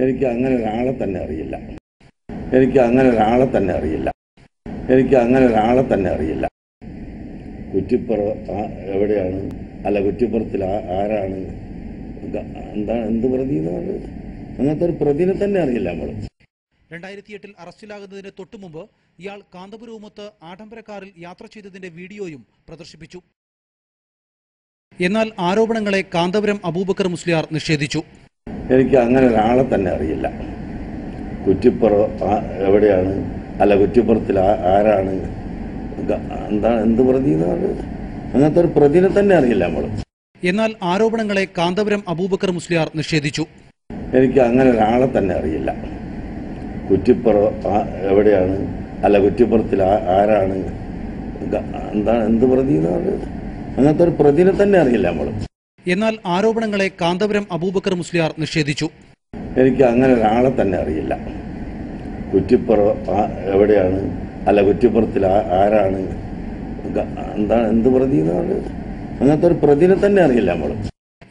എനിക്ക് അങ്ങനെ ഒരാളെ തന്നെ അറിയില്ല. എനിക്ക് അങ്ങനെ ഒരാളെ തന്നെ അറിയില്ല. എനിക്ക് അങ്ങനെ ഒരാളെ തന്നെ അറിയില്ല. കുറ്റിപ്പുറം എവിടെയാണ്? അല്ല, കുറ്റിപ്പുറത്തിൽ ആരാണ്? എന്താണ്, എന്ത് പ്രതി എന്നാണ്? അങ്ങനത്തെ ഒരു പ്രതിനെ തന്നെ അറിയില്ല നമ്മൾ. 2008 അറസ്റ്റിലാകുന്നതിന് തൊട്ടുമുമ്പ് ഇയാൾ കാന്തപുരവുമൊത്ത് ആഡംബര കാറിൽ യാത്ര ചെയ്തതിന്റെ വീഡിയോയും പ്രദർശിപ്പിച്ചു. എന്നാൽ ആരോപണങ്ങളെ കാന്തപുരം അബൂബക്കർ മുസ്ലിയാർ നിഷേധിച്ചു. എനിക്ക് അങ്ങനെ ഒരാളെ തന്നെ അറിയില്ല. കുറ്റിപ്പുറം എവിടെയാണ്? അല്ല, കുറ്റിപ്പുറത്തിൽ ആരാണ്? എന്താണ്, എന്ത് പ്രതി എന്നാണ്? അങ്ങനത്തെ ഒരു പ്രതിനെ തന്നെ അറിയില്ല നമ്മൾ. എന്നാൽ ആരോപണങ്ങളെ കാന്തപുരം അബൂബക്കർ മുസ്ലിയാർ നിഷേധിച്ചു. എനിക്ക് അങ്ങനെ ഒരാളെ തന്നെ അറിയില്ല. കുറ്റിപ്പുറം എവിടെയാണ്? അല്ല, കുറ്റിപ്പുറത്തിൽ ആരാണ്? എന്താണ്, എന്ത് പ്രതി എന്നാണ്? അങ്ങനത്തെ ഒരു പ്രതിനെ തന്നെ അറിയില്ല നമ്മൾ. എന്നാൽ ആരോപണങ്ങളെ കാന്തപുരം അബൂബക്കർ മുസ്ലിയാർ നിഷേധിച്ചു. എനിക്ക് അങ്ങനെ ഒരാളെ തന്നെ അറിയില്ല. കുറ്റിപ്പുറം എവിടെയാണ്? അല്ല, കുറ്റിപ്പുറത്തിൽ ആരാണ്? എന്താണ്, എന്ത് പ്രതി എന്നാണ്? അങ്ങനത്തെ ഒരു പ്രതിനെ തന്നെ അറിയില്ല നമ്മൾ.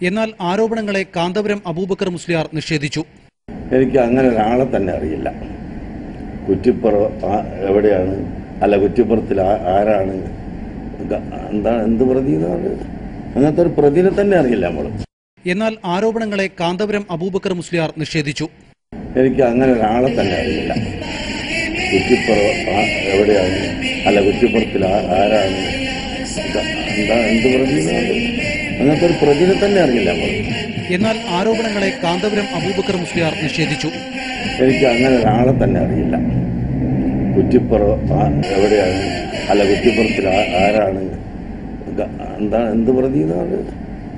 എന്നാൽ ആരോപണങ്ങളെ കാന്തപുരം അബൂബക്കർ മുസ്ലിയാർ നിഷേധിച്ചു. എനിക്ക് അങ്ങനെ ഒരാളെ തന്നെ അറിയില്ല. കുറ്റിപ്പുറം എവിടെയാണ്? അല്ല, കുറ്റിപ്പുറത്തിൽ ആരാണ്? എന്താണ്, എന്ത് പ്രതി എന്നാണ്? അങ്ങനത്തെ ഒരു പ്രതിനെ തന്നെ അറിയില്ല നമ്മൾ. എന്നാൽ ആരോപണങ്ങളെ കാന്തപുരം അബൂബക്കർ മുസ്ലിയാർ നിഷേധിച്ചു. എനിക്ക് അങ്ങനെ ഒരാളെ തന്നെ അറിയില്ല. കുറ്റിപ്പുറം എവിടെയാണ്? അല്ല, കുറ്റിപ്പുറത്തിൽ ആരാണ്? എന്താണ്, എന്ത് പ്രതി എന്നാണ്? അങ്ങനത്തെ ഒരു പ്രതിനെ തന്നെ അറിയില്ല നമ്മൾ. എന്നാൽ ആരോപണങ്ങളെ കാന്തപുരം അബൂബക്കർ മുസ്ലിയാർ നിഷേധിച്ചു. എനിക്ക് അങ്ങനെ ഒരാളെ തന്നെ അറിയില്ല. കുറ്റിപ്പുറം എവിടെയാണ്? അല്ല, കുറ്റിപ്പുറത്തിൽ ആരാണ്? എന്താണ്, എന്ത് പ്രതി എന്നാണ്?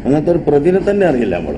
അങ്ങനത്തെ ഒരു പ്രതിനെ തന്നെ അറിയില്ല നമ്മൾ.